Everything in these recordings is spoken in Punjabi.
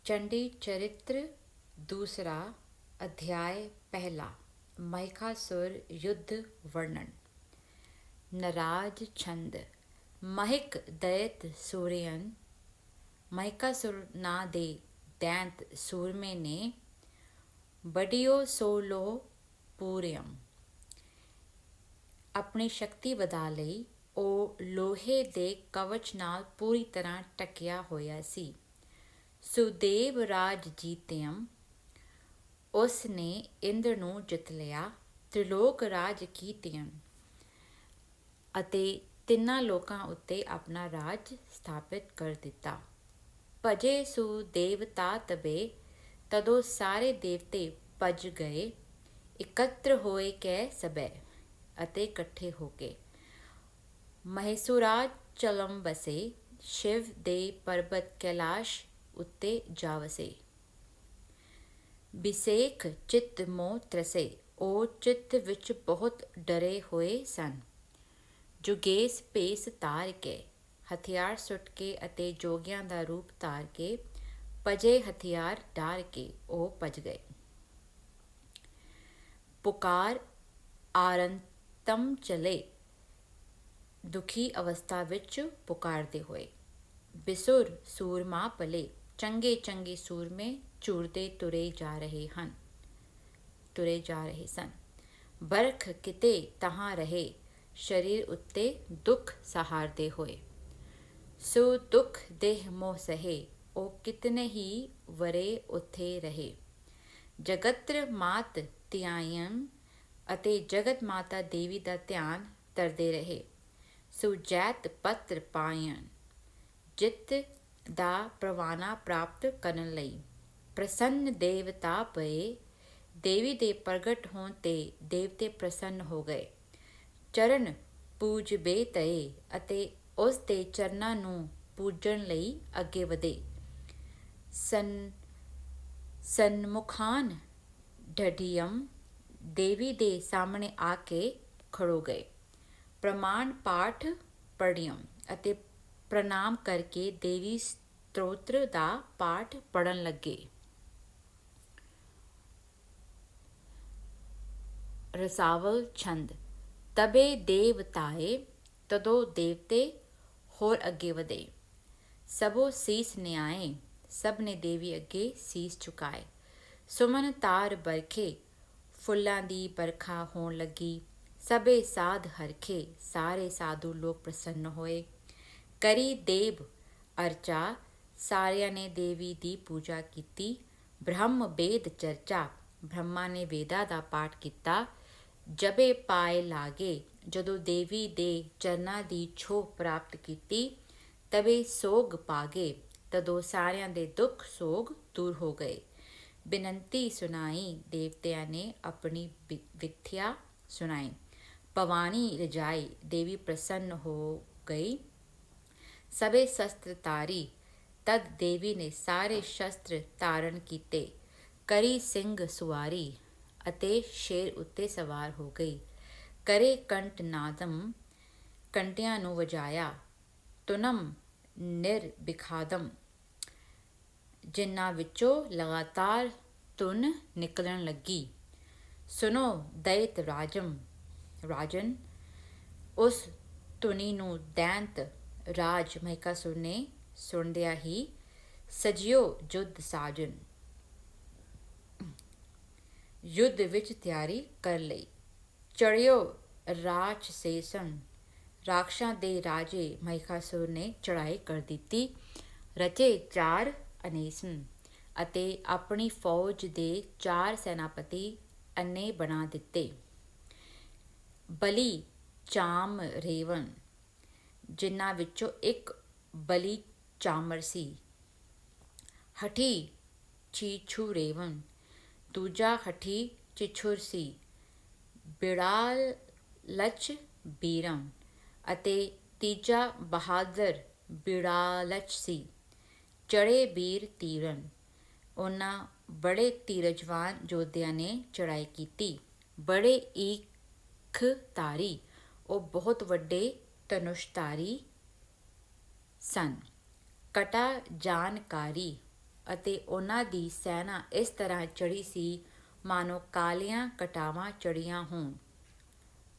चंडी चरित्र दूसरा अध्याय पहला महिषासुर युद्ध वर्णन। नराज छंद। महिक दैत सूर्यन महिषासुर ਨਾਂ ਦੇ ਦੈਂਤ ਸੂਰਮੇ ਨੇ ਬੜਿਓ ਸੋ ਲੋ ਪੂਰਿਅਮ ਆਪਣੀ ਸ਼ਕਤੀ ਵਧਾ ਲਈ। ਉਹ ਲੋਹੇ ਦੇ ਕਵਚ ਨਾਲ ਪੂਰੀ ਤਰ੍ਹਾਂ ਢਕਿਆ ਹੋਇਆ ਸੀ। ਸੁਦੇਵ ਰਾਜ ਜੀਤਿਅਮ ਉਸ ਨੇ ਇੰਦਰ ਨੂੰ ਜਿੱਤ ਲਿਆ। ਤ੍ਰਿਲੋਕ ਰਾਜ ਕੀਤਿਅਮ ਅਤੇ ਤਿੰਨਾਂ ਲੋਕਾਂ ਉੱਤੇ ਆਪਣਾ ਰਾਜ ਸਥਾਪਿਤ ਕਰ ਦਿੱਤਾ। ਭਜੇ ਸੁਦੇਵਤਾ ਤਬੇ ਤਦੋਂ ਸਾਰੇ ਦੇਵਤੇ ਭੱਜ ਗਏ। ਇਕੱਤਰ ਹੋਏ ਕੈ ਸਭੈ ਅਤੇ ਇਕੱਠੇ ਹੋ ਕੇ ਮਹੇਸੁਰਾਚਲਮ ਵਸੇ। ਸ਼ਿਵ ਦੇ ਪਰਬਤ ਕੈਲਾਸ਼ ਉੱਤੇ ਜਾ ਵਸੇ। ਬਿਸੇਖ ਚਿੱਤ ਮੋਹ ਤਰਸੇ ਉਹ ਚਿੱਤ ਵਿੱਚ ਬਹੁਤ ਡਰੇ ਹੋਏ ਸਨ। ਜੁਗੇਸ ਭੇਸ ਧਾਰ ਕੇ ਹਥਿਆਰ ਸੁੱਟ ਕੇ ਅਤੇ ਜੋਗੀਆਂ ਦਾ ਰੂਪ ਧਾਰ ਕੇ ਭਜੇ ਹਥਿਆਰ ਡਾਰ ਕੇ ਉਹ ਭੱਜ ਗਏ। ਪੁਕਾਰ ਆਰੰਤਮ ਚਲੇ ਦੁਖੀ ਅਵਸਥਾ ਵਿੱਚ ਪੁਕਾਰਦੇ ਹੋਏ। ਬਿਸੁਰ ਸੂਰਮਾ ਪਲੇ ਚੰਗੇ ਚੰਗੇ ਸੂਰਮੇ ਝੁਰਦੇ ਤੁਰੇ ਜਾ ਰਹੇ ਸਨ। ਬਰਖ ਕਿਤੇ ਤਹਾਂ ਰਹੇ ਸਰੀਰ ਉੱਤੇ ਦੁੱਖ ਸਹਾਰਦੇ ਹੋਏ। ਸੋ ਦੁੱਖ ਦੇਹ ਮੋਹ ਸਹੇ ਉਹ ਕਿਤਨੇ ਹੀ ਵਰੇ ਉੱਥੇ ਰਹੇ। ਜਗਤਰ ਮਾਤ ਧਿਆਇਨ ਅਤੇ ਜਗਤ ਮਾਤਾ ਦੇਵੀ ਦਾ ਧਿਆਨ ਧਰਦੇ ਰਹੇ। ਸੁਜੈਤ ਪੱਤਰ ਪਾਇਨ ਜਿੱਤ ਦਾ ਪ੍ਰਵਾਨਾ ਪ੍ਰਾਪਤ ਕਰਨ ਲਈ। ਪ੍ਰਸੰਨ ਦੇਵਤਾ ਪਏ ਦੇਵੀ ਦੇ ਪ੍ਰਗਟ ਹੋਣ ਤੇ ਦੇਵਤੇ ਪ੍ਰਸੰਨ ਹੋ ਗਏ। ਚਰਨ ਪੂਜਬੇ ਤਏ ਅਤੇ ਉਸ ਦੇ ਚਰਨਾਂ ਨੂੰ ਪੂਜਣ ਲਈ ਅੱਗੇ ਵਧੇ। ਸਨਮੁਖਾਨ ਢਢਿਯਮ ਦੇਵੀ ਦੇ ਸਾਹਮਣੇ ਆ ਕੇ ਖੜੋ ਗਏ। ਪ੍ਰਮਾਣ ਪਾਠ ਪੜ੍ਹਿਅਮ ਅਤੇ ਪ੍ਰਣਾਮ ਕਰਕੇ ਦੇਵੀ ਸਤੋਤਰ ਦਾ ਪਾਠ ਪੜ੍ਹਨ ਲੱਗੇ। ਰਸਾਵਲ ਛੰਦ। ਤਬੇ ਦੇਵਤਾਏ ਤਦੋਂ ਦੇਵਤੇ ਹੋਰ ਅੱਗੇ ਵਧੇ। ਸਭੋ ਸੀਸ ਨਿਆਏ ਸਭ ਨੇ ਦੇਵੀ ਅੱਗੇ ਸੀਸ ਝੁਕਾਏ। ਸੁਮਨ ਤਾਰ ਬਰਖੇ ਫੁੱਲਾਂ ਦੀ ਬਰਖਾ ਹੋਣ ਲੱਗੀ। ਸਭੇ ਸਾਧ ਹਰਖੇ ਸਾਰੇ ਸਾਧੂ ਲੋਕ ਪ੍ਰਸੰਨ ਹੋਏ। ਕਰੀ ਦੇਵ ਅਰਚਾ ਸਾਰਿਆਂ ਨੇ ਦੇਵੀ ਦੀ ਪੂਜਾ ਕੀਤੀ। ਬ੍ਰਹਮ ਵੇਦ ਚਰਚਾ ਬ੍ਰਹਮਾ ਨੇ ਵੇਦਾਂ ਦਾ ਪਾਠ ਕੀਤਾ। ਜਬੇ ਪਾਏ ਲਾਗੇ ਜਦੋਂ ਦੇਵੀ ਦੇ ਚਰਨਾਂ ਦੀ ਛੋਹ ਪ੍ਰਾਪਤ ਕੀਤੀ। ਤਬੇ ਸੋਗ ਪਾਗੇ ਤਦੋਂ ਸਾਰਿਆਂ ਦੇ ਦੁੱਖ ਸੋਗ ਦੂਰ ਹੋ ਗਏ। ਬੇਨੰਤੀ ਸੁਣਾਈ ਦੇਵਤਿਆਂ ਨੇ ਆਪਣੀ ਵਿਥਿਆ ਸੁਣਾਈ। ਭਵਾਨੀ ਰਜਾਈ ਦੇਵੀ ਪ੍ਰਸੰਨ ਹੋ ਗਈ। ਸਭੇ ਸ਼ਸਤਰ ਧਾਰੀ ਤਦ ਦੇਵੀ ਨੇ ਸਾਰੇ ਸ਼ਸਤਰ ਧਾਰਨ ਕੀਤੇ। ਕਰੀ ਸਿੰਘ ਸੁਆਰੀ ਅਤੇ ਸ਼ੇਰ ਉੱਤੇ ਸਵਾਰ ਹੋ ਗਈ। ਕਰੇ ਕੰਠ ਨਾਦਮ ਕੰਟਿਆਂ ਨੂੰ ਵਜਾਇਆ। ਤੁਨਮ ਨਿਰਬਿਖਾਦਮ ਜਿਨ੍ਹਾਂ ਵਿੱਚੋਂ ਲਗਾਤਾਰ ਧੁਨ ਨਿਕਲਣ ਲੱਗੀ। ਸੁਨੋ ਦੈਤ ਰਾਜਨ ਉਸ ਧੁਨੀ ਨੂੰ ਦੈਂਤ ਰਾਜ ਮਹਿਸ਼ਾਸੁਰ ਨੇ ਸੁਣਦਿਆਂ ਹੀ ਸਜਿਓ ਯੁੱਧ ਸਾਜਨ ਯੁੱਧ ਵਿੱਚ ਤਿਆਰੀ ਕਰ ਲਈ। ਚੜਿਓ ਰਾਜਸੇਸਨ ਰਾਖਸ਼ਾਂ ਦੇ ਰਾਜੇ ਮਹਿਸ਼ਾਸੁਰ ਨੇ ਚੜ੍ਹਾਈ ਕਰ ਦਿੱਤੀ। ਰਚੇ 4 ਅਨੇਸਨ ਅਤੇ ਆਪਣੀ ਫੌਜ ਦੇ 4 ਸੈਨਾਪਤੀ ਅੰਨੇ ਬਣਾ ਦਿੱਤੇ। ਬਲੀ ਚਾਮ ਰੇਵਨ ਜਿਨ੍ਹਾਂ ਵਿੱਚੋਂ ਇੱਕ ਬਲੀ ਚਾਮਰ ਸੀ। ਹਠੀ ਚੀਛੂ ਰੇਵਨ ਦੂਜਾ ਹਠੀ ਚਿਛੁਰ ਸੀ। ਬਿੜਾਲਚ ਬੀਰਮ ਅਤੇ ਤੀਜਾ ਬਹਾਦਰ ਬਿੜਾਲਚ ਸੀ। ਚੜੇ ਬੀਰ ਤੀਰਨ ਉਹਨਾਂ ਬੜੇ ਧੀਰਜਵਾਨ ਯੋਧਿਆਂ ਨੇ ਚੜ੍ਹਾਈ ਕੀਤੀ। ਬੜੇ ਈਖਧਾਰੀ ਉਹ ਬਹੁਤ ਵੱਡੇ ਧਨੁਸ਼ਧਾਰੀ ਸਨ। ਕਟਾ ਜਾਨਕਾਰੀ ਅਤੇ ਉਹਨਾਂ ਦੀ ਸੈਨਾ ਇਸ ਤਰ੍ਹਾਂ ਚੜ੍ਹੀ ਸੀ ਮਾਨੋ ਕਾਲੀਆਂ ਕਟਾਵਾਂ ਚੜ੍ਹੀਆਂ ਹੋਣ।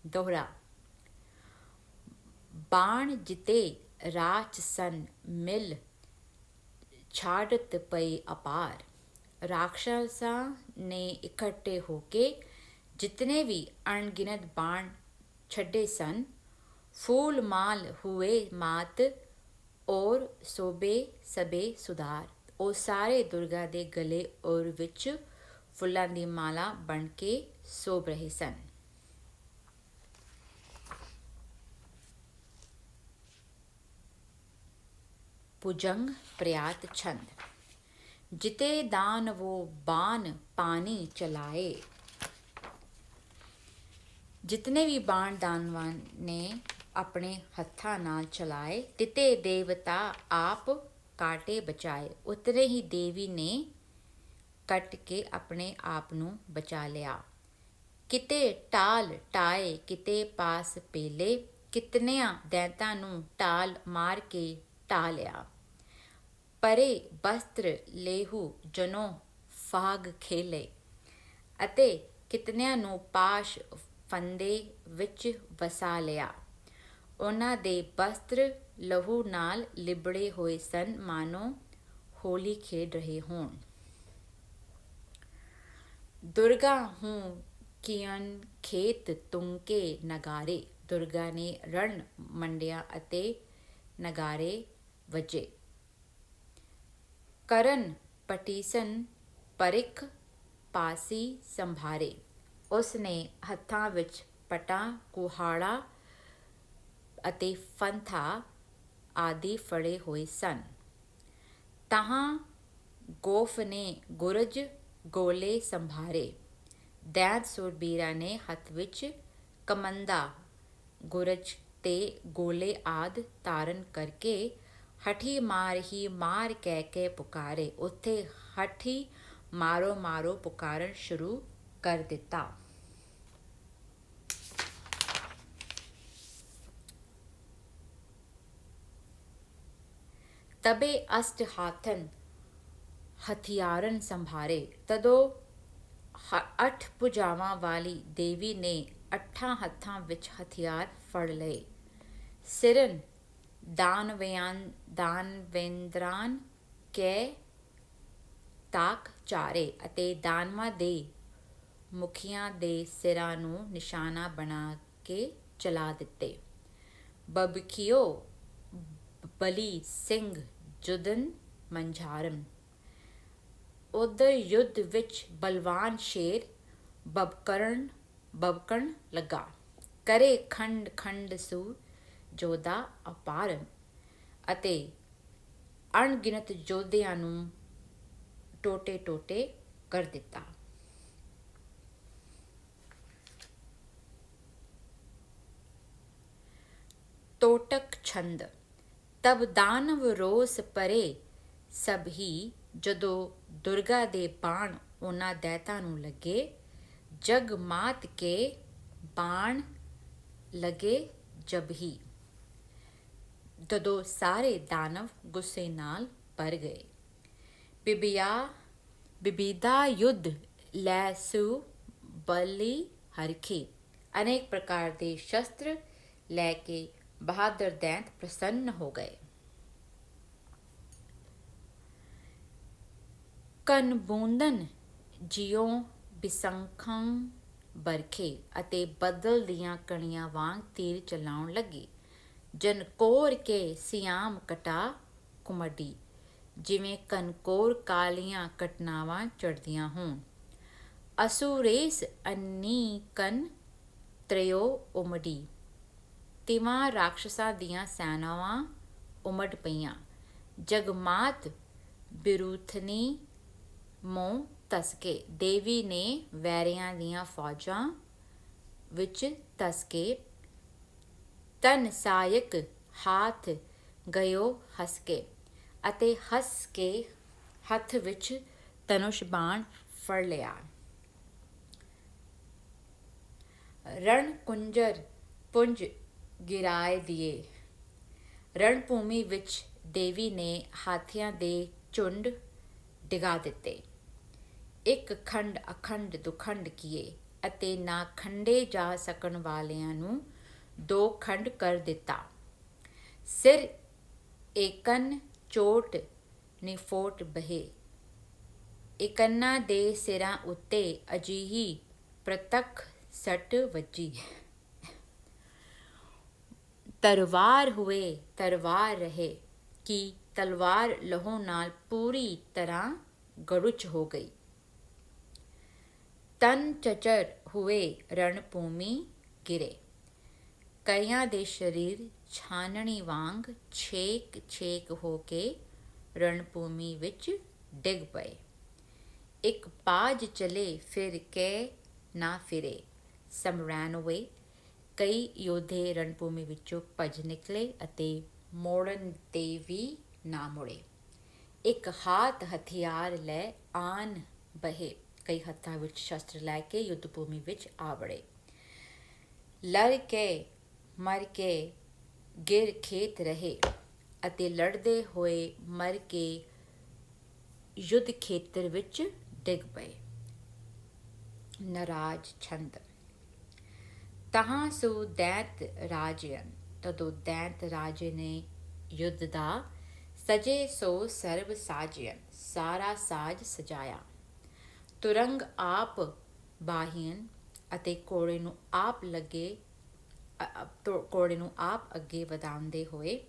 ਦੋਹਰਾ। ਬਾਣ ਜਿਤੇ ਰਾਚ ਸਨ ਮਿਲ ਛਾੜਤ ਪਈ ਅਪਾਰ। ਰਾਖਸ਼ਾਂ ਨੇ ਇਕੱਠੇ ਹੋ ਕੇ ਜਿਤਨੇ ਵੀ ਅਣਗਿਣਤ ਬਾਣ ਛੱਡੇ ਸਨ, ਫੂਲ ਮਾਲ ਹੋਏ ਮਾਤ ਔਰ ਸੋਭੇ ਸਭੇ ਸੁਧਾਰ। ਉਹ ਸਾਰੇ ਦੁਰਗਾ ਦੇ ਗਲੇ ਔਰ ਵਿੱਚ ਫੁੱਲਾਂ ਦੀ ਮਾਲਾ ਬਣ ਕੇ ਸੋਭ ਰਹੇ ਸਨ। ਭੁਜੰਗ ਪ੍ਰਿਆਤ ਛੰਦ। ਜਿਤੇ ਦਾਨਵੋ ਬਾਣ ਪਾਣੀ ਚਲਾਏ। ਜਿਤਨੇ ਵੀ ਬਾਣ ਦਾਨਵਾਂ ਨੇ ਆਪਣੇ ਹੱਥਾਂ ਨਾਲ ਚਲਾਏ, ਤਿਤੇ ਦੇਵਤਾ ਆਪ ਕਾਟੇ ਬਚਾਏ। ਉਤਨੇ ਹੀ ਦੇਵੀ ਨੇ ਕੱਟ ਕੇ ਆਪਣੇ ਆਪ ਨੂੰ ਬਚਾ ਲਿਆ। ਕਿਤੇ ਢਾਲ ਢਾਏ ਕਿਤੇ ਪਾਸ ਪੇਲੇ, ਕਿਤਨਿਆਂ ਦੈਂਤਾਂ ਨੂੰ ਢਾਲ ਮਾਰ ਕੇ ਢਾਹ ਲਿਆ। ਪਰੇ ਬਸਤਰ ਲੇਹੂ ਜਨੋ ਫਾਗ ਖੇਲੇ, ਅਤੇ ਕਿਤਨਿਆਂ ਨੂੰ ਪਾਸ਼ ਫੰਦੇ ਵਿੱਚ ਵਸਾ ਲਿਆ। ਉਹਨਾਂ ਦੇ ਬਸਤਰ ਲਹੂ ਨਾਲ ਲਿਬੜੇ ਹੋਏ ਸਨ, ਮਾਨੋ ਹੋਲੀ ਖੇਡ ਰਹੇ ਹੋਣ। ਦੁਰਗਾ ਹੂੰ ਕੀਨ ਖੇਤ ਤੁੰਕੇ ਨਗਾਰੇ। ਦੁਰਗਾ ਨੇ ਰਣ ਮੰਡਿਆ ਅਤੇ ਨਗਾਰੇ ਵੱਜੇ। ਕਰਨ ਪਟੀਸਨ ਪਰਿਖ ਪਾਸੀ ਸੰਭਾਰੇ। ਉਸ ਨੇ ਹੱਥਾਂ ਵਿੱਚ ਪਟਾ, ਕੁਹਾੜਾ ਅਤੇ ਫੰਥਾ ਆਦਿ ਫੜੇ ਹੋਏ ਸਨ। ਤਾਹਾਂ ਗੋਫ ਨੇ ਗੁਰਜ ਗੋਲੇ ਸੰਭਾਰੇ। ਦੈਂਤ ਸੂਰਬੀਰਾਂ ਨੇ ਹੱਥ ਵਿੱਚ ਕਮੰਦਾ, ਗੁਰਜ ਤੇ ਗੋਲੇ ਆਦਿ ਧਾਰਨ ਕਰਕੇ ਹਠੀ ਮਾਰ ਹੀ ਮਾਰ ਕਹਿ ਕੇ ਪੁਕਾਰੇ। ਉੱਥੇ ਹਠੀ ਮਾਰੋ ਮਾਰੋ ਪੁਕਾਰਨ ਸ਼ੁਰੂ ਕਰ ਦਿੱਤਾ। ਤਬੇ ਅਸ਼ਟ ਹਾਥਨ ਹਥਿਆਰਨ ਸੰਭਾਰੇ। ਤਦੋਂ 8 ਭੁਜਾਵਾਂ ਵਾਲੀ ਦੇਵੀ ਨੇ 8 ਹੱਥਾਂ ਵਿੱਚ ਹਥਿਆਰ ਫੜ ਲਏ। ਸਿਰਨ ਦਾਨਵੇਂਦਰਾਂ ਕੈ ਤਾਕ ਚਾਰੇ, ਅਤੇ ਦਾਨਵਾਂ ਦੇ ਮੁਖੀਆਂ ਦੇ ਸਿਰਾਂ ਨੂੰ ਨਿਸ਼ਾਨਾ ਬਣਾ ਕੇ ਚਲਾ ਦਿੱਤੇ। ਬਬਖਿਓ ਬਲੀ ਸਿੰਘ ਜੁਦਨ ਮੰਝਾਰਨ। ਉਧਰ ਯੁੱਧ ਵਿੱਚ ਬਲਵਾਨ ਸ਼ੇਰ ਬਬਕਣ ਲੱਗਾ। ਕਰੇ ਖੰਡ ਖੰਡ ਸੂਰ ਜੋਧਾ ਅਪਾਰਨ, ਅਤੇ ਅਣਗਿਣਤ ਯੋਧਿਆਂ ਨੂੰ ਟੋਟੇ ਟੋਟੇ ਕਰ ਦਿੱਤਾ। ਤੋਟਕ ਛੰਦ। ਤਬ ਦਾਨਵ ਰੋਸ ਪਰੇ ਸਭ ਹੀ, ਜਦੋਂ ਦੁਰਗਾ ਦੇ ਬਾਣ ਉਹਨਾਂ ਦੈਤਾਂ ਨੂੰ ਲੱਗੇ। ਜਗ ਮਾਤ ਕੇ ਬਾਣ ਲੱਗੇ ਜਬ ਹੀ, ਜਦੋਂ ਸਾਰੇ ਦਾਨਵ ਗੁੱਸੇ ਨਾਲ ਭਰ ਗਏ। ਬਿਬੀਦਾ ਯੁੱਧ ਲੈ ਸੂ ਬਲੀ ਹਰਖੀ। ਅਨੇਕ ਪ੍ਰਕਾਰ ਦੇ ਸ਼ਸਤਰ ਲੈ ਕੇ ਬਹਾਦਰ ਦੈਂਤ ਪ੍ਰਸੰਨ ਹੋ ਗਏ। ਕਨ ਬੂੰਦਨ ਜਿਉਂ ਬਿਸੰਖੰ ਬਰਖੇ, ਅਤੇ ਬੱਦਲ ਦੀਆਂ ਕਣੀਆਂ ਵਾਂਗ ਤੀਰ ਚਲਾਉਣ ਲੱਗੀ। ਜਨ ਕੋਰ ਕੇ ਸਿਆਮ ਕਟਾ ਕੁਮਡੀ, ਜਿਵੇਂ ਕਨਕੋਰ ਕਾਲੀਆਂ ਕਟਨਾਵਾਂ ਚੜ੍ਹਦੀਆਂ ਹੋਣ। ਅਸੁਰੇਸ ਅਨੀਕਨ ਤ੍ਰਯੋ ਉਮੜੀ, ਤਿਵਾਂ ਰਾਖਸ਼ਾਂ ਦੀਆਂ ਸੈਨਾਵਾਂ ਉਮੜ ਪਈਆਂ। ਜਗਮਾਤ ਬਿਰੂਥਨੀ ਮੋਂ ਧਸਕੇ। ਦੇਵੀ ਨੇ ਵੈਰੀਆਂ ਦੀਆਂ ਫੌਜਾਂ ਵਿੱਚ ਧਸਕੇ। ਤਨ ਸਾਇਕ ਹਾਥ ਗਇਓ ਹਸਕੇ, ਅਤੇ ਹੱਸ ਕੇ ਹੱਥ ਵਿੱਚ ਧਨੁਸ਼ ਬਾਣ ਫੜ ਲਿਆ। ਰਣ ਕੁੰਜਰ ਪੁੰਜ ਗਿਰਾਏ ਦਿਏ। ਰਣਭੂਮੀ ਵਿੱਚ ਦੇਵੀ ਨੇ ਹਾਥੀਆਂ ਦੇ ਝੁੰਡ ਡਿਗਾ ਦਿੱਤੇ। ਇੱਕ ਖੰਡ ਅਖੰਡ ਦੁਖੰਡ ਕੀਏ ਅਤੇ ਨਾ ਖੰਡੇ ਜਾ ਸਕਣ ਵਾਲਿਆਂ ਨੂੰ 2 ਖੰਡ ਕਰ ਦਿੱਤਾ। ਸਿਰ ਏਕਨ ਚੋਟ ਨਿਫੋਟ ਬਹੇ। ਇਕੰਨਾਂ ਦੇ ਸਿਰਾਂ ਉੱਤੇ ਅਜਿਹੀ ਪ੍ਰਤੱਖ ਸੱਟ ਵੱਜੀ। ਤਲਵਾਰ ਹੋਏ ਤਲਵਾਰ ਰਹੇ ਕਿ ਤਲਵਾਰ ਲਹੂ ਨਾਲ ਪੂਰੀ ਤਰ੍ਹਾਂ ਗੜੁਚ ਹੋ ਗਈ। ਤਨ ਚਚਰ ਹੋਏ ਰਣ ਭੂਮੀ ਗਿਰੇ। ਕਈਆਂ ਦੇ ਸਰੀਰ ਛਾਨਣੀ ਵਾਂਗ ਛੇਕ ਛੇਕ ਹੋ ਕੇ ਰਣ ਭੂਮੀ ਵਿੱਚ ਡਿੱਗ ਪਏ। ਇੱਕ ਪਾਜ ਚਲੇ ਫਿਰ ਕੇ ਨਾ ਫਿਰੇ। Some ran away. ਕਈ ਯੋਧੇ ਰਣਭੂਮੀ ਵਿੱਚੋਂ ਭੱਜ ਨਿਕਲੇ ਅਤੇ ਮੋੜਨ 'ਤੇ ਵੀ ਨਾ ਮੁੜੇ। ਇੱਕ ਹਾਥ ਹਥਿਆਰ ਲੈ ਆਨ ਬਹੇ। ਕਈ ਹੱਥਾਂ ਵਿੱਚ ਸ਼ਸਤਰ ਲੈ ਕੇ ਯੁੱਧ ਭੂਮੀ ਵਿੱਚ ਆ ਵੜੇ। ਲੜ ਕੇ ਮਰ ਕੇ ਗਿਰ ਖੇਤ ਰਹੇ ਅਤੇ ਲੜਦੇ ਹੋਏ ਮਰ ਕੇ ਯੁੱਧ ਖੇਤਰ ਵਿੱਚ ਡਿੱਗ ਪਏ। ਨਰਾਜ ਛੰਦ। ਤਹਾਂ ਸੋ ਦੈਂਤ ਰਾਜਿਅਨ। ਤਦੋਂ ਦੈਂਤ ਰਾਜੇ ਨੇ ਯੁੱਧ ਦਾ ਸਜੇ ਸੋ ਸਰਬ ਸਾਜਿਅਨ। ਸਾਰਾ ਸਾਜ ਸਜਾਇਆ। ਤੁਰੰਗ ਆਪ ਬਾਹੀਨ ਅਤੇ ਘੋੜੇ ਨੂੰ ਆਪ ਅੱਗੇ ਵਧਾਉਂਦੇ ਹੋਏ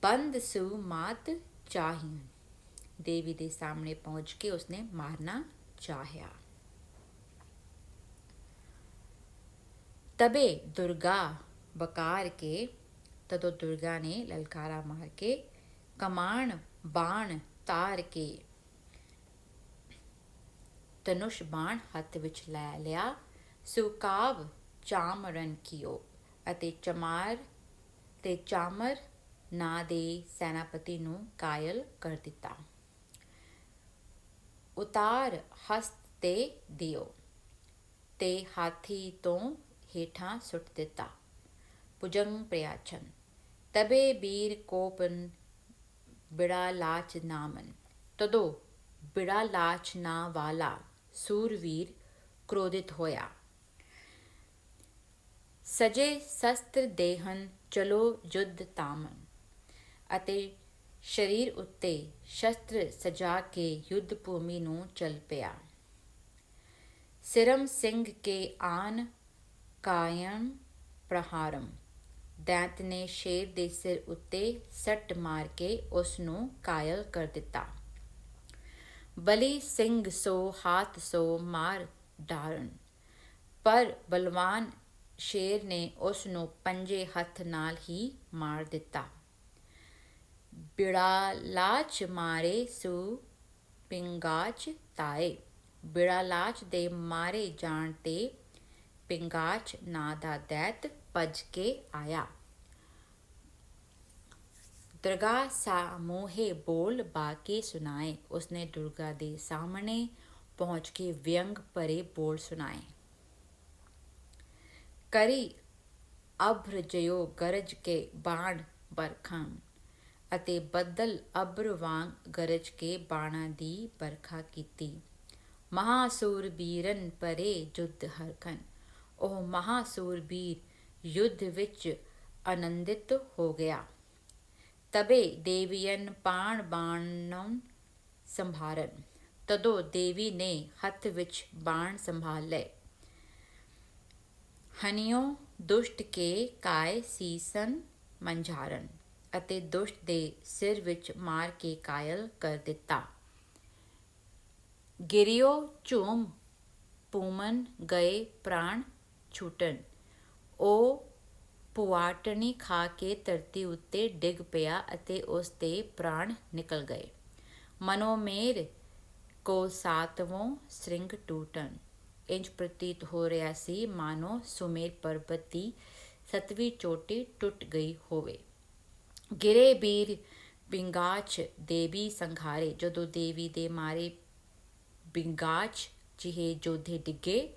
ਬੰਦ ਸੂ ਮਾਤ ਚਾਹੀਨ। ਦੇਵੀ ਦੇ ਸਾਹਮਣੇ ਪਹੁੰਚ ਕੇ ਉਸਨੇ ਮਾਰਨਾ ਚਾਹਿਆ। ਤਬੇ ਦੁਰਗਾ ਬਕਾਰ ਕੇ। ਤਦੋਂ ਦੁਰਗਾ ਨੇ ਲਲਕਾਰਾ ਮਾਰ ਕੇ ਕਮਾਣ ਬਾਣ ਤਾਰ ਕੇ ਧਨੁਸ਼ ਬਾਣ ਹੱਥ ਵਿੱਚ ਲੈ ਲਿਆ। ਸੁਕਾਵ ਚਾਮਰਨ ਕੀਓ ਅਤੇ ਚਾਮਰ ਨਾਂ ਦੇ ਸੈਨਾਪਤੀ ਨੂੰ ਕਾਇਲ ਕਰ ਦਿੱਤਾ। ਉਤਾਰ ਹਸਤ ਤੇ ਦਿਓ ਤੇ ਹਾਥੀ ਤੋਂ ਹੇਠਾਂ ਸੁੱਟ ਦਿੱਤਾ। ਭੁਜੰਗ ਪ੍ਰਿਆਛਨ। ਤਬੇ ਬੀਰ ਕੋਪਨ ਬਿੜਾ ਲਾਚ ਨਾਮਨ। ਤਦੋਂ ਬਿੜਾ ਲਾਚ ਨਾਂ ਵਾਲਾ ਸੂਰਵੀਰ ਕ੍ਰੋਧਿਤ ਹੋਇਆ। ਸਜੇ ਸ਼ਸਤਰ ਦੇਹਨ ਚਲੋ ਯੁੱਧ ਤਾਮਨ। ਅਤੇ ਸਰੀਰ ਉੱਤੇ ਸ਼ਸਤਰ ਸਜਾ ਕੇ ਯੁੱਧ ਭੂਮੀ ਨੂੰ ਚੱਲ ਪਿਆ। ਸਿਰਮ ਸਿੰਘ ਕੇ ਆਨ ਕਾਇਮ ਪ੍ਰਹਾਰਮ। ਦੈਂਤ ਨੇ ਸ਼ੇਰ ਦੇ ਸਿਰ ਉੱਤੇ ਸੱਟ ਮਾਰ ਕੇ ਉਸ ਨੂੰ ਕਾਇਲ ਕਰ ਦਿੱਤਾ। ਬਲੀ ਸਿੰਘ ਸੋ ਹਾਥ ਸੋ ਮਾਰ ਡਾਰਨ। ਪਰ ਬਲਵਾਨ ਸ਼ੇਰ ਨੇ ਉਸ ਨੂੰ ਪੰਜੇ ਹੱਥ ਨਾਲ ਹੀ ਮਾਰ ਦਿੱਤਾ। ਬਿੜਾਲਾਚ ਮਾਰੇ ਸੂ ਪਿੰਗਾਚ ਤਾਏ। ਬਿੜਾਲਾਚ ਦੇ ਮਾਰੇ ਜਾਣ 'ਤੇ ਪਿੰਗਾਚ ਨਾਂ ਦਾ ਦੈਤ ਭੱਜ ਕੇ ਆਇਆ। ਦਰਗਾਹ ਸਾਮੂਹੇ ਬੋਲ ਬਾ ਕੇ ਸੁਣਾਏ। ਉਸਨੇ ਦੁਰਗਾ ਦੇ ਸਾਹਮਣੇ ਪਹੁੰਚ ਕੇ ਵਿਅੰਗ ਭਰੇ ਬੋਲ ਸੁਣਾਏ। ਕਰੀ ਅਭਰ ਜਯੋ ਗਰਜ ਕੇ ਬਾਣ ਬਰਖਾਨ। ਅਤੇ ਬੱਦਲ ਅਬਰ ਵਾਂਗ ਗਰਜ ਕੇ ਬਾਣਾਂ ਦੀ ਵਰਖਾ ਕੀਤੀ। ਮਹਾਸੂਰਬੀਰਨ ਪਰੇ ਯੁੱਧ ਹਰਖਨ। ਉਹ ਮਹਾਸੂਰਬੀਰ ਯੁੱਧ ਵਿੱਚ ਆਨੰਦਿਤ ਹੋ ਗਿਆ। ਤਬੇ ਦੇਵੀਅਨ ਪਾਣ ਬਾਣਨ ਸੰਭਾਰਨ। ਤਦੋਂ ਦੇਵੀ ਨੇ ਹੱਥ ਵਿੱਚ ਬਾਣ ਸੰਭਾਲ ਲਏ। ਹਨਿਓ ਦੁਸ਼ਟ ਕੇ ਕਾਇ ਸੀਸਨ ਮੰਝਾਰਨ। ਅਤੇ ਦੁਸ਼ਟ ਦੇ ਸਿਰ ਵਿੱਚ ਮਾਰ ਕੇ ਕਾਇਲ ਕਰ ਦਿੱਤਾ। ਗਿਰਿਓ ਝੂਮ ਪੂਮਨ ਗਏ ਪ੍ਰਾਣ ਛੂਟਨ। ਉਹ ਪੁਆਟਣੀ ਖਾ ਕੇ ਧਰਤੀ ਉੱਤੇ ਡਿੱਗ ਪਿਆ ਅਤੇ ਉਸ ਦੇ ਪ੍ਰਾਣ ਨਿਕਲ ਗਏ। ਮਨੋਮੇਰ ਕੋ ਸਾਤਵੋਂ ਸ੍ਰਿੰਗ ਟੂਟਨ। ਇੰਝ ਪ੍ਰਤੀਤ ਹੋ ਰਿਹਾ ਸੀ ਮਾਨੋ ਸੁਮੇਰ ਪਰਬਤ ਦੀ 7ਵੀਂ ਚੋਟੀ ਟੁੱਟ ਗਈ ਹੋਵੇ। ਗਿਰੇ ਬੀਰ ਪਿੰਗਾਚ ਦੇਵੀ ਸੰਘਾਰੇ। ਜਦੋਂ ਦੇਵੀ ਦੇ ਮਾਰੇ ਪਿੰਗਾਚ ਜਿਹੇ ਯੋਧੇ ਡਿੱਗੇ।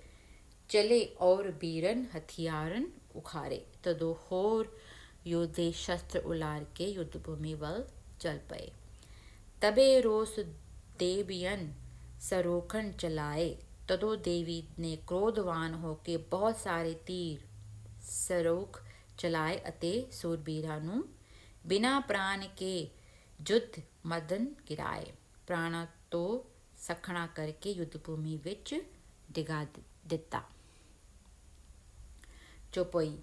ਚਲੇ ਔਰ ਬੀਰਨ ਹਥਿਆਰਨ ਉਖਾਰੇ। ਤਦੋਂ ਹੋਰ ਯੋਧੇ ਸ਼ਸਤਰ ਉਲਾਰ ਕੇ ਯੁੱਧ ਭੂਮੀ ਵੱਲ ਚੱਲ ਪਏ। ਤਬੇ ਰੋਸ ਦੇਵੀਅਨ ਸਰੋਖਣ ਚਲਾਏ। ਤਦੋਂ ਦੇਵੀ ਨੇ ਕ੍ਰੋਧਵਾਨ ਹੋ ਕੇ ਬਹੁਤ ਸਾਰੇ ਤੀਰ ਸਰੋਖ ਚਲਾਏ ਅਤੇ ਸੂਰਬੀਰਾਂ ਨੂੰ ਬਿਨਾਂ ਪ੍ਰਾਣ ਕੇ ਯੁੱਧ ਮਦਨ ਗਿਰਾਏ। ਪ੍ਰਾਣਾਂ ਤੋਂ ਸਖਣਾ ਕਰਕੇ ਯੁੱਧ ਭੂਮੀ ਵਿੱਚ ਡਿਗਾ ਦਿੱਤਾ। ਚੌਪਈ।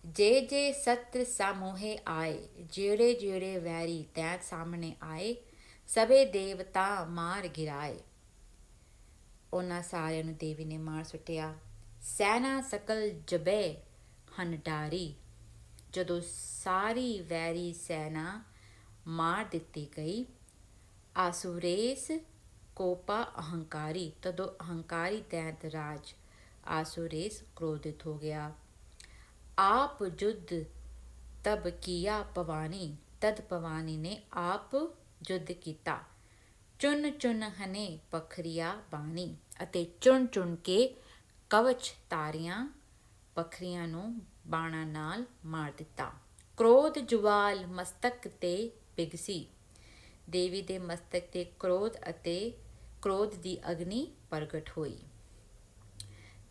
ਜੇ ਜੇ ਸਤਰ ਸਾਮੂਹੇ ਆਏ, ਜਿਹੜੇ ਜਿਹੜੇ ਵੈਰੀ ਤੈਂ ਸਾਹਮਣੇ ਆਏ, ਸਭੇ ਦੇਵਤਾ ਮਾਰ ਗਿਰਾਏ। ਉਹਨਾਂ ਸਾਰਿਆਂ ਨੂੰ ਦੇਵੀ ਨੇ ਮਾਰ ਸੁੱਟਿਆ। ਸੈਨਾ ਸਕਲ ਜਬੇ ਹਨ ਡਾਰੀ। ਜਦੋਂ ਸਾਰੀ ਵੈਰੀ ਸੈਨਾ ਮਾਰ ਦਿੱਤੀ ਗਈ। ਆਸੁਰੇਸ ਕੋਪਾ ਅਹੰਕਾਰੀ। ਤਦੋਂ ਅਹੰਕਾਰੀ ਦੈਂਤ ਰਾਜ ਆਸੁਰੇਸ ਕ੍ਰੋਧਿਤ ਹੋ ਗਿਆ। ਆਪ ਯੁੱਧ ਤਬ ਕੀਆ ਭਵਾਨੀ। ਤਦ ਭਵਾਨੀ ਨੇ ਆਪ ਯੁੱਧ ਕੀਤਾ। ਚੁਣ ਚੁਣ ਹਨੇ ਪਖਰੀਆ ਬਾਣੀ। ਅਤੇ ਚੁਣ ਚੁਣ ਕੇ ਕਵਚ ਤਾਰੀਆਂ ਪਖਰੀਆਂ ਨੂੰ ਬਾਣਾਂ ਨਾਲ ਮਾਰ ਦਿੱਤਾ। ਕ੍ਰੋਧ ਜੁਵਾਲ ਮਸਤਕ ਤੇ ਬਿਗਸੀ। ਦੇਵੀ ਦੇ ਮਸਤਕ ਤੇ ਕ੍ਰੋਧ ਅਤੇ ਕ੍ਰੋਧ ਦੀ ਅਗਨੀ ਪ੍ਰਗਟ ਹੋਈ।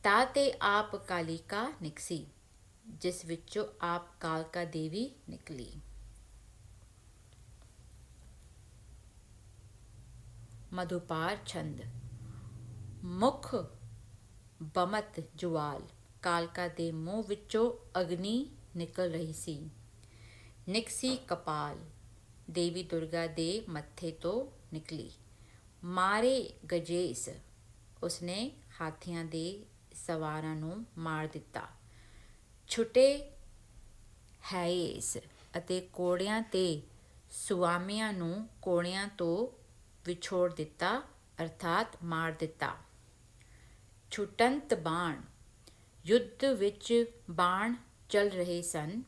ਤਾ ਤੇ ਆਪ ਕਾਲਿਕਾ ਨਿਕਸੀ। ਜਿਸ ਵਿੱਚੋਂ ਆਪ ਕਾਲਕਾ ਦੇਵੀ ਨਿਕਲੀ। ਮਧੁਪਾਰ ਛੰਦ। ਮੁਖ ਬਮਤ ਜੁਆਲ। ਕਾਲਕਾ ਦੇ ਮੂੰਹ ਵਿੱਚੋਂ ਅਗਨੀ ਨਿਕਲ ਰਹੀ ਸੀ। ਨਿਕਸੀ ਕਪਾਲ। ਦੇਵੀ ਦੁਰਗਾ ਦੇ ਮੱਥੇ ਤੋਂ ਨਿਕਲੀ। ਮਾਰੇ ਗਜੇਸ। ਉਸਨੇ ਹਾਥੀਆਂ ਦੇ ਸਵਾਰਾਂ ਨੂੰ ਮਾਰ ਦਿੱਤਾ। ਛੁੱਟੇ ਹੈਏਸ। ਅਤੇ ਘੋੜਿਆਂ ਤੇ ਸੁਆਮੀਆਂ ਨੂੰ ਘੋੜਿਆਂ ਤੋਂ ਵਿਛੋੜ ਦਿੱਤਾ ਅਰਥਾਤ ਮਾਰ ਦਿੱਤਾ। ਛੁਟੰਤ ਬਾਣ। ਯੁੱਧ ਵਿੱਚ ਬਾਣ ਚੱਲ ਰਹੇ ਸਨ।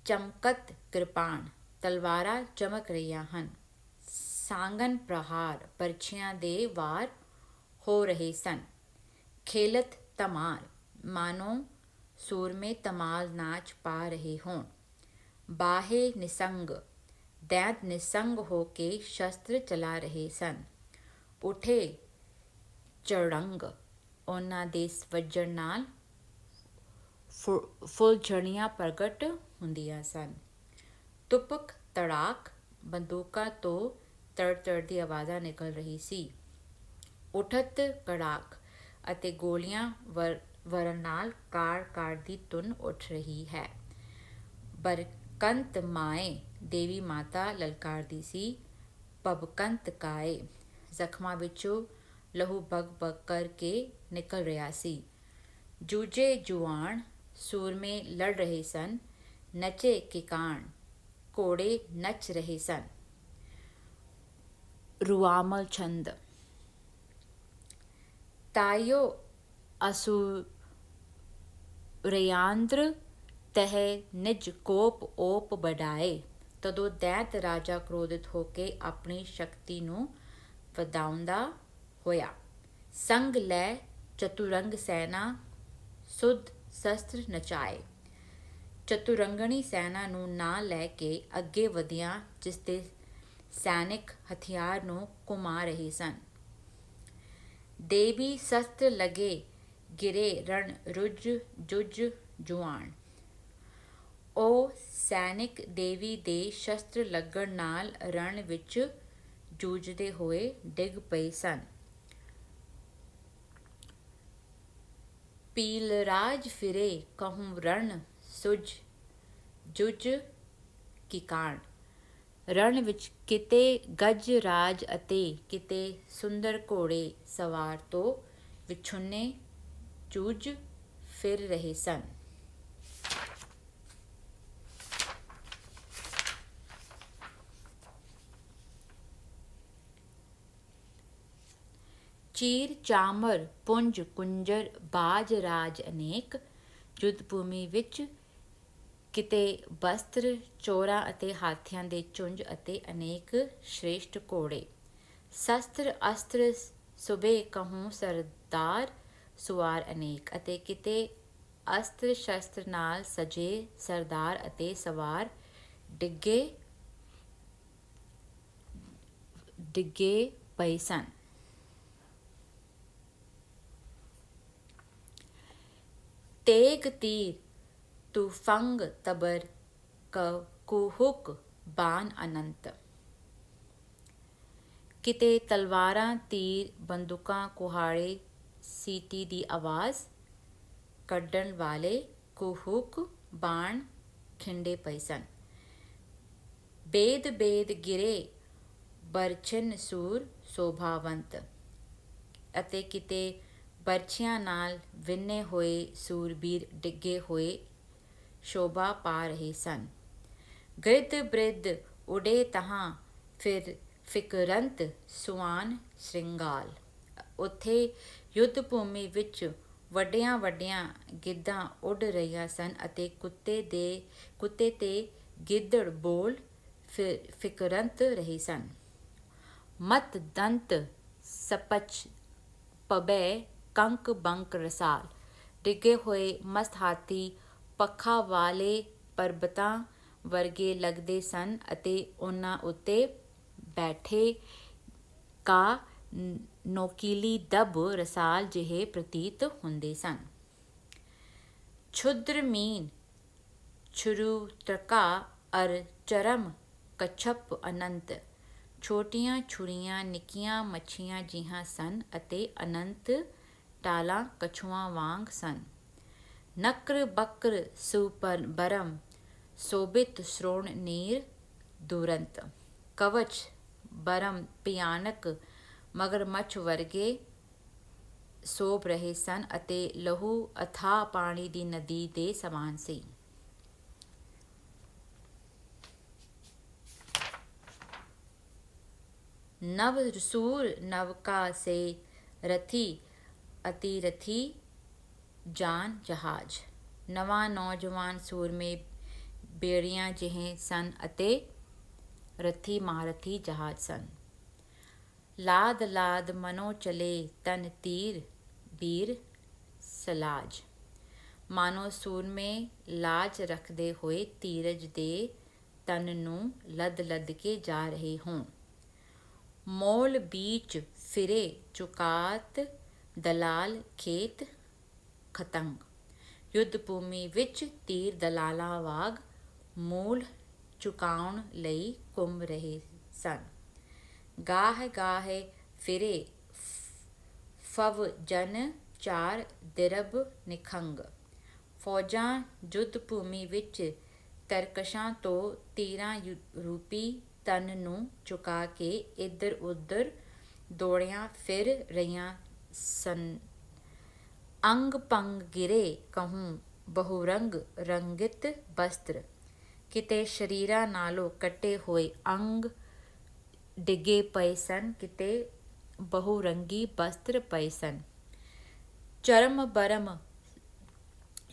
ਚਮਕਤ ਕਿਰਪਾਨ। ਤਲਵਾਰਾਂ ਚਮਕ ਰਹੀਆਂ ਹਨ। ਸਾਂਗਨ ਪ੍ਰਹਾਰ। ਬਰਛਿਆਂ ਦੇ ਵਾਰ ਹੋ ਰਹੇ ਸਨ। ਖੇਲਤ ਧਮਾਲ। ਮਾਨੋ ਸੂਰਮੇ ਧਮਾਲ ਨਾਚ ਪਾ ਰਹੇ ਹੋਣ। ਬਾਹੇ ਨਿਸੰਗ। ਦੈਂਤ ਨਿਸੰਗ ਹੋ ਕੇ ਸ਼ਸਤਰ ਚਲਾ ਰਹੇ ਸਨ। ਉਠੇ ਚੜੰਗ। ਉਹਨਾਂ ਦੇ ਵੱਜਣ ਨਾਲ ਫੁੱਲਝੜੀਆਂ ਪ੍ਰਗਟ ਹੁੰਦੀਆਂ ਸਨ। ਤੁਪਕ ਤੜਾਕ। ਬੰਦੂਕਾਂ ਤੋਂ ਤੜ ਤੜ ਦੀ ਆਵਾਜ਼ਾਂ ਨਿਕਲ ਰਹੀ ਸੀ। ਉਠਤ ਕੜਾਕ। ਅਤੇ ਗੋਲੀਆਂ ਵਰਨ ਨਾਲ ਕਾਰ ਕਾਰ ਦੀ ਧੁਨ ਉੱਠ ਰਹੀ ਹੈ। ਬਰਕੰਤ ਮਾਏ। ਦੇਵੀ ਮਾਤਾ ਲਲਕਾਰਦੀ ਸੀ। ਭਬਕੰਤ ਕਾਏ। ਜ਼ਖਮਾਂ ਵਿੱਚੋਂ ਲਹੂ ਬਗ ਬਗ ਕਰਕੇ ਨਿਕਲ ਰਿਹਾ ਸੀ। ਜੂਝੇ ਜੁਆਨ। ਸੂਰਮੇ ਲੜ ਰਹੇ ਸਨ। ਨਚੇ ਕਿਕਾਣ। ਘੋੜੇ ਨੱਚ ਰਹੇ ਸਨ। ਰੁਆਮਲ ਛੰਦ। ਤਾਇਓ ਅਸੁਰਯਾਂਦਰ ਤਹ ਨਿਜ ਕੋਪ ਓਪ ਬਢਾਏ। ਤਦੋਂ ਦੈਂਤ ਰਾਜਾ ਕ੍ਰੋਧਿਤ ਹੋ ਕੇ ਆਪਣੀ ਸ਼ਕਤੀ ਨੂੰ ਵਧਾਉਂਦਾ ਹੋਇਆ ਸੰਗ ਲੈ ਚਤੁਰੰਗ ਸੈਨਾ ਸੁਧ ਸ਼ਸਤਰ ਨਚਾਏ। ਚਤੁਰੰਗਣੀ ਸੈਨਾ ਨੂੰ ਨਾਲ ਲੈ ਕੇ ਅੱਗੇ ਵਧਿਆ ਜਿਸਦੇ ਸੈਨਿਕ ਹਥਿਆਰ ਨੂੰ ਘੁਮਾ ਰਹੇ ਸਨ। ਦੇਵੀ ਸ਼ਸਤਰ ਲਗੇ ਗਿਰੇ ਰਣ ਰੁੱਝ ਜੁਝ ਜੁਆਨ। ਉਹ ਸੈਨਿਕ ਦੇਵੀ ਦੇ ਸ਼ਸਤਰ ਲੱਗਣ ਨਾਲ ਰਣ ਵਿੱਚ ਜੂਝਦੇ ਹੋਏ ਡਿੱਗ ਪਏ ਸਨ। ਪੀਲਰਾਜ ਫਿਰੇ ਕਹੂੰ ਰਣ ਸੁਝ ਜੁਝ ਕਿਕਾਣ। ਰਣ ਵਿੱਚ ਕਿਤੇ ਗਜ ਰਾਜ ਅਤੇ ਕਿਤੇ ਸੁੰਦਰ ਘੋੜੇ ਸਵਾਰ ਤੋਂ ਵਿਛੁੰਨੇ ਜੂਝ ਫਿਰ ਰਹੇ ਸਨ। ਚੀਰ ਚਾਮਰ ਪੁੰਜ ਕੁੰਜਰ ਬਾਜ ਰਾਜ ਅਨੇਕ। ਯੁੱਧ ਭੂਮੀ ਵਿੱਚ ਕਿਤੇ ਬਸਤਰ ਚੋਰਾਂ ਅਤੇ ਹਾਥੀਆਂ ਦੇ ਝੁੰਡ ਅਤੇ ਅਨੇਕ ਸ਼੍ਰੇਸ਼ਟ ਘੋੜੇ। ਸ਼ਸਤਰ ਅਸਤਰ ਸੁਬੇ ਕਹੂੰ ਸਰਦਾਰ ਸੁਆਰ ਅਨੇਕ। ਅਤੇ ਕਿਤੇ ਅਸਤਰ ਸ਼ਸਤਰ ਨਾਲ ਸਜੇ ਸਰਦਾਰ ਅਤੇ ਸਵਾਰ ਡਿੱਗੇ ਪਏ ਸਨ। ਤੇਗ ਤੀਰ ਤੁਫੰਗ ਤਬਰ ਕੁਹੁਕ ਬਾਨ ਅਨੰਤ। ਕਿਤੇ ਤਲਵਾਰਾਂ, ਤੀਰ, ਬੰਦੂਕਾਂ, ਕੁਹਾੜੇ, ਸੀਟੀ ਦੀ ਆਵਾਜ਼ ਕੱਢਣ ਵਾਲੇ ਕੁਹੁਕ ਬਾਣ ਖਿੰਡੇ ਪਏ ਸਨ। ਬੇਦ ਬੇਦ ਗਿਰੇ ਬਰਛਿਨ ਸੂਰ ਸ਼ੋਭਾਵੰਤ। ਅਤੇ ਕਿਤੇ ਬਰਛਿਆਂ ਨਾਲ ਵਿੰਨੇ ਹੋਏ ਸੂਰਬੀਰ ਡਿੱਗੇ ਹੋਏ ਸ਼ੋਭਾ ਪਾ ਰਹੇ ਸਨ। ਗਿਰਦ ਬ੍ਰਿਧ ਉਡੇ ਤਹਾਂ ਫਿਰ ਫਿਕਰੰਤ ਸੁਆਨ ਸ਼੍ਰਿੰਗਾਲ। ਉੱਥੇ ਯੁੱਧ ਭੂਮੀ ਵਿੱਚ ਵੱਡੀਆਂ ਵੱਡੀਆਂ ਗਿੱਧਾਂ ਉੱਡ ਰਹੀਆਂ ਸਨ ਅਤੇ ਕੁੱਤੇ ਤੇ ਗਿੱਦੜ ਬੋਲ ਫਿਕਰੰਤ ਰਹੇ ਸਨ। ਮਤ ਦੰਤ ਸਪਚ ਪਬੈ ਕੰਕ ਬੰਕ ਰਸਾਲ। ਡਿੱਗੇ ਹੋਏ ਮਸਤ ਹਾਥੀ ਪੱਖਾਂ ਵਾਲੇ ਪਰਬਤਾਂ ਵਰਗੇ ਲੱਗਦੇ ਸਨ ਅਤੇ ਉਹਨਾਂ ਉੱਤੇ ਬੈਠੇ ਕਾ ਨੋਕੀਲੀ ਦੱਬ ਰਸਾਲ ਜਿਹੇ ਪ੍ਰਤੀਤ ਹੁੰਦੇ ਸਨ। ਛੁਦਰ ਮੀਨ ਛੁਰੂਤਰਕਾ ਅਰ ਚਰਮ ਕੱਛਪ ਅਨੰਤ। ਛੋਟੀਆਂ ਛੁਰੀਆਂ ਨਿੱਕੀਆਂ ਮੱਛੀਆਂ ਜਿਹੀਆਂ ਸਨ ਅਤੇ ਅਨੰਤ ਟਾਲਾਂ ਕਛੂਆਂ ਵਾਂਗ ਸਨ। ਨਕਰ ਬਕਰ ਸੁਬਰਮ ਸੋਭਿਤ ਸ਼੍ਰੋਣ ਨੀਰ ਦੁਰੰਤ। ਕਵਚ ਬਰਮ ਭਿਆਨਕ ਮਗਰਮੱਛ ਵਰਗੇ ਸੋਭ ਰਹੇ ਸਨ ਅਤੇ ਲਹੂ ਅਥਾਹ ਪਾਣੀ ਦੀ ਨਦੀ ਦੇ ਸਮਾਨ ਸੀ। ਨਵ ਸੂਰ ਨਵਕਾ ਸੇ ਰਥੀ ਅਤੀ ਰਥੀ ਜਾਨ ਜਹਾਜ਼। ਨਵਾਂ ਨੌਜਵਾਨ ਸੂਰਮੇ ਬੇੜੀਆਂ ਜਿਹੇ ਸਨ ਅਤੇ ਰਥੀ ਮਹਾਰਥੀ ਜਹਾਜ਼ ਸਨ। ਲਾਦ ਲਾਦ ਮਨੋ ਚਲੇ ਤਨ ਤੀਰ ਬੀਰ ਸਲਾਜ। ਮਾਨੋ ਸੂਰਮੇ ਲਾਜ ਰੱਖਦੇ ਹੋਏ ਧੀਰਜ ਦੇ ਤਨ ਨੂੰ ਲੱਦ ਲੱਦ ਕੇ ਜਾ ਰਹੇ ਹੋਣ। ਮੋਲ ਬੀਚ ਫਿਰੇ ਚੁਕਾਤ ਦਲਾਲ ਖੇਤ ਖਤੰਗ। ਯੁੱਧ ਭੂਮੀ ਵਿੱਚ ਤੀਰ ਦਲਾਲਾਂ ਵਾਂਗ ਮੂਲ ਚੁਕਾਉਣ ਲਈ ਘੁੰਮ ਰਹੇ ਸਨ। ਗਾਹ ਗਾਹੇ ਫਿਰੇ ਫਵ ਜਨ ਚਾਰ ਦਿਰਬ ਨਿਖੰਗ। ਫੌਜਾਂ ਯੁੱਧ ਭੂਮੀ ਵਿੱਚ ਤਰਕਸ਼ਾਂ ਤੋਂ ਤੀਰਾਂ ਰੂਪੀ ਤਨ ਨੂੰ ਚੁਕਾ ਕੇ ਇੱਧਰ ਉੱਧਰ ਦੌੜੀਆਂ ਫਿਰ ਰਹੀਆਂ ਸਨ। ਅੰਗ ਪੰਗ ਗਿਰੇ ਕਹੂੰ ਬਹੁਰੰਗ ਰੰਗਿਤ ਬਸਤਰ। ਕਿਤੇ ਸਰੀਰਾਂ ਨਾਲੋਂ ਕੱਟੇ ਹੋਏ ਅੰਗ ਡਿੱਗੇ ਪਏ ਸਨ, ਕਿਤੇ ਬਹੁਰੰਗੀ ਬਸਤਰ ਪਏ ਸਨ। ਚਰਮ ਬਰਮ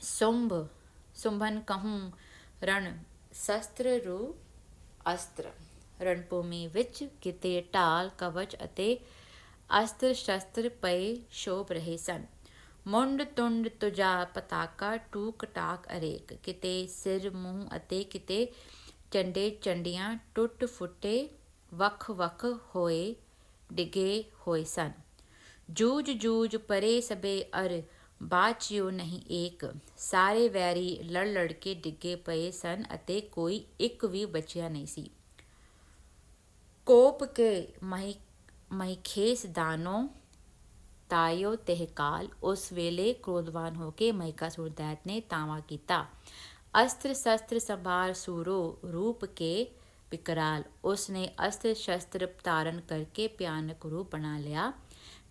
ਸੁੰਭਨ ਕਹੂੰ ਰਣ ਸ਼ਸਤਰ ਰੂ ਅਸਤਰ। ਰਣਭੂਮੀ ਵਿੱਚ ਕਿਤੇ ਢਾਲ ਕਵਚ ਅਤੇ ਅਸਤਰ ਸ਼ਸਤਰ ਪਏ ਸ਼ੋਭ ਰਹੇ ਸਨ। ਮੁੰਡ ਤੁੰਡ ਤੁਜਾ ਪਤਾਕਾ ਟੂਕ ਟਾਕ ਅਰੇਕ। ਕਿਤੇ ਸਿਰ ਮੂੰਹ ਅਤੇ ਕਿਤੇ ਝੰਡੇ ਝੰਡੀਆਂ ਟੁੱਟ ਫੁੱਟੇ ਵੱਖ ਵੱਖ ਹੋਏ ਡਿੱਗੇ ਹੋਏ ਸਨ। ਜੂਝ ਜੂਝ ਪਰੇ ਸਭੇ ਅਰ ਬਾਚਿਓ ਨਹੀਂ ਏਕ। ਸਾਰੇ ਵੈਰੀ ਲੜ ਲੜ ਕੇ ਡਿੱਗੇ ਪਏ ਸਨ ਅਤੇ ਕੋਈ ਇੱਕ ਵੀ ਬਚਿਆ ਨਹੀਂ ਸੀ। ਕੋਪ ਕੇ ਮਹਿਖੇਸ ਦਾਨੋ ਤਾਇਓ ਤਹਿਕਾਲ। ਉਸ ਵੇਲੇ ਕ੍ਰੋਧਵਾਨ ਹੋ ਕੇ ਮਹਿਕਾਸੁਰ ਦੈਤ ਨੇ ਤਾਵਾ ਕੀਤਾ। ਅਸਤਰ ਸ਼ਸਤਰ ਸੰਭਾਰ ਸੂਰੋ ਰੂਪ ਕੇ ਵਿਕਰਾਲ। ਉਸ ਨੇ ਅਸਤਰ ਸ਼ਸਤਰ ਧਾਰਨ ਕਰਕੇ ਭਿਆਨਕ ਰੂਪ ਬਣਾ ਲਿਆ।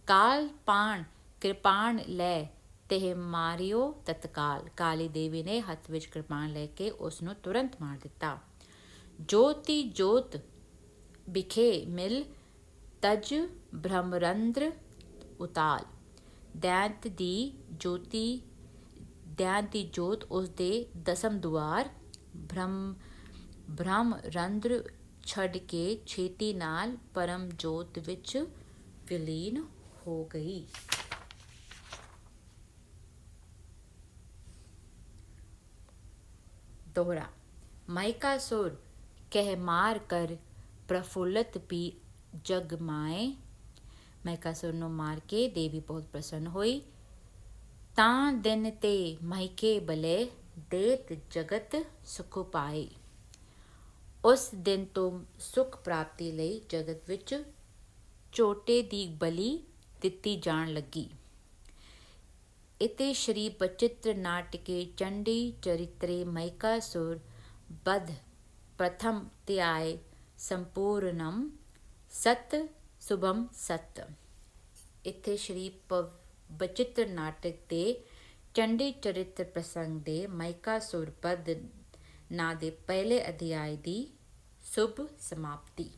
ਕਾਲ ਪਾਣ ਕਿਰਪਾਨ ਲੈ ਤਹਿ ਮਾਰਿਓ ਤਤਕਾਲ। ਕਾਲੀ ਦੇਵੀ ਨੇ ਹੱਥ ਵਿੱਚ ਕਿਰਪਾਨ ਲੈ ਕੇ ਉਸ ਨੂੰ ਤੁਰੰਤ ਮਾਰ ਦਿੱਤਾ। ਜੋਤੀ ਜੋਤ ਬਿਖੇ ਮਿਲ ਤਜ ਬ੍ਰਹਮਰੰਦਰ ਉਤਾਲ। ਦੈਂਤ ਦੀ ਜੋਤ ਉਸ ਦੇ ਦਸਮ ਦੁਆਰ ਬ੍ਰਹਮਰੰਦਰ ਛੱਡ ਕੇ ਛੇਤੀ ਨਾਲ ਪਰਮ ਜੋਤ ਵਿੱਚ ਵਿਲੀਨ ਹੋ ਗਈ। ਦੋਹਰਾ। ਮਹਿਕਾਸੁਰ ਕਹਿ ਮਾਰ ਕਰ ਪ੍ਰਫੁੱਲਤ ਪੀ ਜਗ ਮਾਏ। ਮਹਿਕਾਸੁਰ ਨੂੰ ਮਾਰ ਕੇ ਦੇਵੀ ਬਹੁਤ ਪ੍ਰਸੰਨ ਹੋਈ। ਤਾਂ ਦਿਨ ਤੇ ਮਹਿਕੇ ਬਲੇ ਦੇਤ ਜਗਤ ਸੁਖ ਪਾਏ। ਉਸ ਦਿਨ ਤੋਂ ਸੁਖ ਪ੍ਰਾਪਤੀ ਲਈ ਜਗਤ ਵਿੱਚ ਝੋਟੇ ਦੀ ਬਲੀ ਦਿੱਤੀ ਜਾਣ ਲੱਗੀ। ਇਤੇ ਸ਼੍ਰੀ ਬਚਿੱਤਰ ਨਾਟਕੇ ਚੰਡੀ ਚਰਿਤਰੇ ਮਹਿਕਾਸੁਰ ਬਧ ਪ੍ਰਥਮ ਧਿਆਏ ਸੰਪੂਰਨਮ ਸਤ ਸ਼ੁਭਮ ਸਤ। ਇੱਥੇ ਸ਼੍ਰੀ ਬਚਿੱਤਰ ਨਾਟਕ ਦੇ ਚੰਡੀ ਚਰਿਤਰ ਪ੍ਰਸੰਗ ਦੇ ਮਹਿਕਾਸੁਰ ਬਧ ਨਾਂ ਦੇ ਪਹਿਲੇ ਅਧਿਆਇ ਦੀ ਸ਼ੁਭ ਸਮਾਪਤੀ।